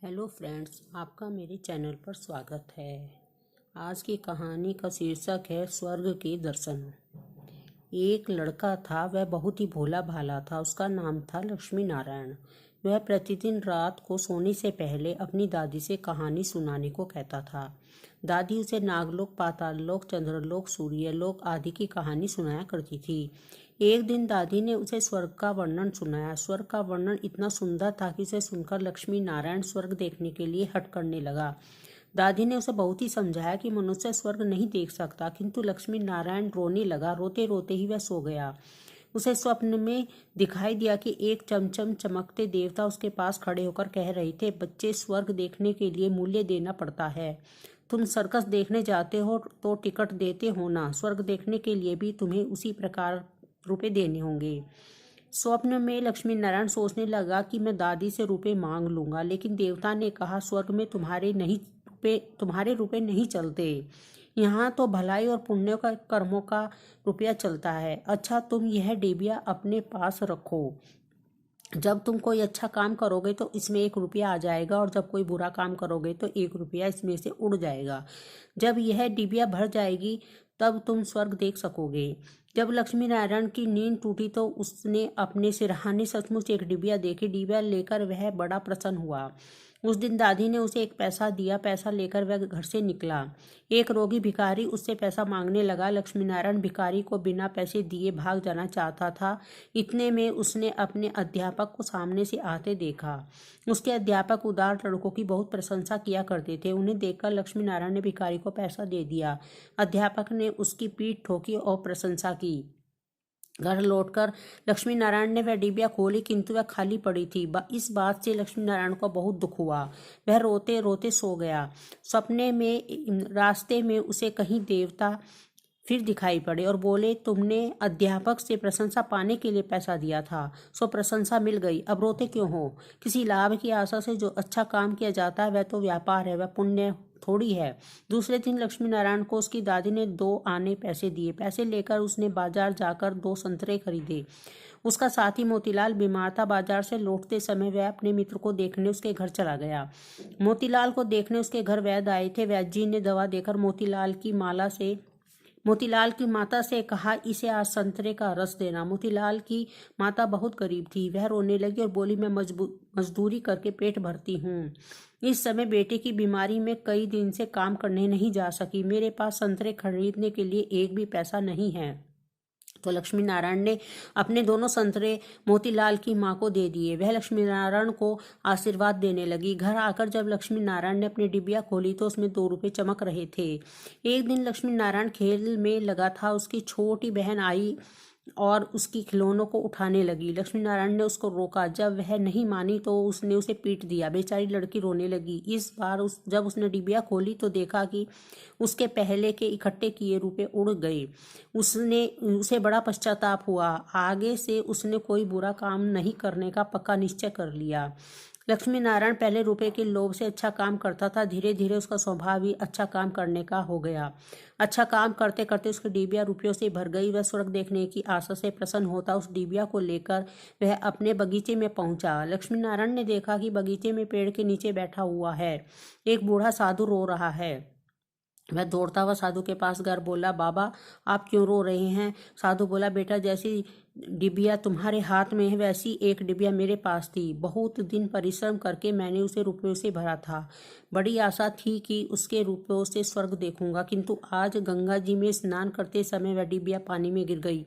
Hello friends, आपका मेरे channel पर स्वागत है। आज की कहानी का शीर्षक है स्वर्ग के दर्शन। एक लड़का था, वह बहुत ही भोला भाला था। उसका नाम था लक्ष्मी नारायण। वह प्रतिदिन रात को सोने से पहले अपनी दादी से कहानी सुनाने को कहता था। दादी उसे नागलोक, पाताल लोक, चंद्रलोक, सूर्यलोक आदि की कहानी सुनाया करती थी। एक दिन दादी ने उसे स्वर्ग का वर्णन सुनाया। स्वर्ग का वर्णन इतना सुंदर था कि उसे सुनकर लक्ष्मी नारायण स्वर्ग देखने के लिए हट करने लगा। दादी ने उसे बहुत ही समझाया कि मनुष्य स्वर्ग नहीं देख सकता, किंतु लक्ष्मी नारायण रोने लगा। रोते रोते ही वह सो गया। उसे स्वप्न में दिखाई दिया कि एक चमचम चमकते देवता उसके पास खड़े होकर कह रहे थे, बच्चे, स्वर्ग देखने के लिए मूल्य देना पड़ता है। तुम सर्कस देखने जाते हो तो टिकट देते हो ना, स्वर्ग देखने के लिए भी तुम्हें उसी प्रकार रुपए देने होंगे। स्वप्न में लक्ष्मी नारायण सोचने लगा कि मैं दादी से रुपए मांग लूंगा, लेकिन देवता ने कहा, स्वर्ग में तुम्हारे रुपए नहीं चलते। यहाँ तो भलाई और पुण्य का कर्मों का रुपया चलता है। अच्छा, तुम यह डिबिया अपने पास रखो। जब तुम कोई अच्छा काम करोगे तो इसमें 1 रुपया आ जाएगा, और जब कोई बुरा काम करोगे तो 1 रुपया इसमें से उड़ जाएगा। जब यह डिबिया भर जाएगी तब तुम स्वर्ग देख सकोगे। जब लक्ष्मी नारायण की नींद टूटी तो उसने अपने सिरहाने सचमुच एक डिबिया देखी। डिबिया लेकर वह बड़ा प्रसन्न हुआ। उस दिन दादी ने उसे 1 पैसा दिया। पैसा लेकर वह घर से निकला। एक रोगी भिखारी उससे पैसा मांगने लगा। लक्ष्मी नारायण भिखारी को बिना पैसे दिए भाग जाना चाहता था। इतने में उसने अपने अध्यापक को सामने से आते देखा। उसके अध्यापक उदार लड़कों की बहुत प्रशंसा किया करते थे। उन्हें देखकर लक्ष्मी नारायण ने भिखारी को पैसा दे दिया। अध्यापक ने उसकी पीठ ठोकी और प्रशंसा की। घर लौटकर लक्ष्मी नारायण ने वह डिबिया खोली, किंतु वह खाली पड़ी थी। इस बात से लक्ष्मी नारायण को बहुत दुख हुआ। वह रोते रोते सो गया। सपने में रास्ते में उसे कहीं देवता फिर दिखाई पड़े और बोले, तुमने अध्यापक से प्रशंसा पाने के लिए पैसा दिया था, सो प्रशंसा मिल गई, अब रोते क्यों हो? किसी लाभ की आशा से जो अच्छा काम किया जाता है वह तो व्यापार है, वह पुण्य थोड़ी है। दूसरे दिन लक्ष्मी नारायण को उसकी दादी ने 2 आने पैसे दिए। पैसे लेकर उसने बाजार जाकर 2 संतरे खरीदे। उसका साथी मोतीलाल बीमार था। बाजार से लौटते समय वह अपने मित्र को देखने उसके घर चला गया। मोतीलाल को देखने उसके घर वैद्य आए थे। वैद्य जी ने दवा देकर मोतीलाल की माता से कहा, इसे आज संतरे का रस देना। मोतीलाल की माता बहुत गरीब थी। वह रोने लगी और बोली, मैं मजदूरी करके पेट भरती हूँ। इस समय बेटे की बीमारी में कई दिन से काम करने नहीं जा सकी। मेरे पास संतरे खरीदने के लिए 1 भी पैसा नहीं है। तो लक्ष्मी नारायण ने अपने दोनों संतरे मोतीलाल की माँ को दे दिए। वह लक्ष्मी नारायण को आशीर्वाद देने लगी। घर आकर जब लक्ष्मी नारायण ने अपनी डिबिया खोली तो उसमें 2 रुपये चमक रहे थे। एक दिन लक्ष्मी नारायण खेल में लगा था। उसकी छोटी बहन आई और उसकी खिलौनों को उठाने लगी। लक्ष्मी नारायण ने उसको रोका। जब वह नहीं मानी तो उसने उसे पीट दिया। बेचारी लड़की रोने लगी। इस बार जब उसने डिबिया खोली तो देखा कि उसके पहले के इकट्ठे किए रुपए उड़ गए। उसे बड़ा पश्चाताप हुआ। आगे से उसने कोई बुरा काम नहीं करने का पक्का निश्चय कर लिया। लक्ष्मी नारायण पहले रुपए के लोभ से अच्छा काम करता था। धीरे धीरे उसका स्वभाव ही अच्छा काम करने का हो गया। अच्छा काम करते करते उसकी डिबिया रुपयों से भर गई। वह स्वर्ग देखने की आशा से प्रसन्न होता उस डिबिया को लेकर वह अपने बगीचे में पहुंचा। लक्ष्मी नारायण ने देखा कि बगीचे में पेड़ के नीचे बैठा हुआ है एक बूढ़ा साधु रो रहा है। वह दौड़ता हुआ साधु के पास गया, बोला, बाबा, आप क्यों रो रहे हैं? साधु बोला, बेटा, जैसी डिबिया तुम्हारे हाथ में है वैसी एक डिबिया मेरे पास थी। बहुत दिन परिश्रम करके मैंने उसे रुपयों से भरा था। बड़ी आशा थी कि उसके रुपयों से स्वर्ग देखूंगा, किंतु आज गंगा जी में स्नान करते समय वह डिबिया पानी में गिर गई।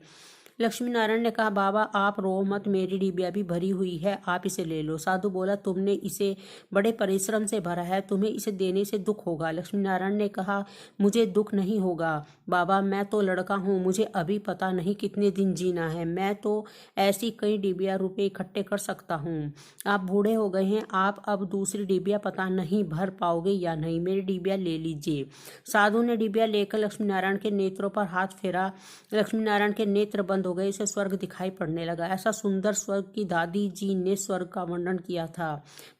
लक्ष्मी नारायण ने कहा, बाबा, आप रो मत, मेरी डिबिया भी भरी हुई है, आप इसे ले लो। साधु बोला, तुमने इसे बड़े परिश्रम से भरा है, तुम्हें इसे देने से दुख होगा। लक्ष्मी नारायण ने कहा, मुझे दुख नहीं होगा बाबा, मैं तो लड़का हूँ, मुझे अभी पता नहीं कितने दिन जीना है। मैं तो ऐसी कई डिबिया रुपए इकट्ठे कर सकता हूँ। आप बूढ़े हो गए हैं, आप अब दूसरी डिबिया पता नहीं भर पाओगे या नहीं, मेरी डिबिया ले लीजिए। साधु ने डिबिया लेकर लक्ष्मी नारायण के नेत्रों पर हाथ फेरा। लक्ष्मी नारायण के नेत्र बंद हो गए। इसे स्वर्ग दिखाई पड़ने लगा। ऐसा सुंदर स्वर्ग की दादी जी ने स्वर्ग का वर्णन किया था।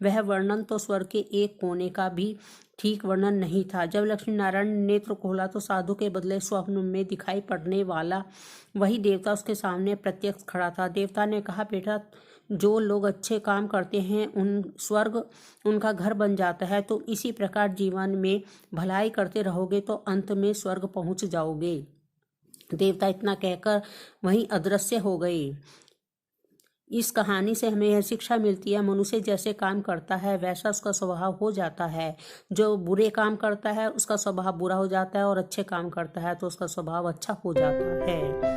वह वर्णन तो स्वर्ग के एक कोने का भी ठीक वर्णन नहीं था। जब लक्ष्मी नारायण ने नेत्र खोला तो साधु के बदले स्वप्न में दिखाई पड़ने वाला वही देवता उसके सामने प्रत्यक्ष खड़ा था। देवता ने कहा, बेटा, जो लोग अच्छे काम करते हैं उन स्वर्ग उनका घर बन जाता है। तो इसी प्रकार जीवन में भलाई करते रहोगे तो अंत में स्वर्ग पहुंच जाओगे। देवता इतना कहकर वहीं अदृश्य हो गए। इस कहानी से हमें यह शिक्षा मिलती है, मनुष्य जैसे काम करता है वैसा उसका स्वभाव हो जाता है। जो बुरे काम करता है उसका स्वभाव बुरा हो जाता है, और अच्छे काम करता है तो उसका स्वभाव अच्छा हो जाता है।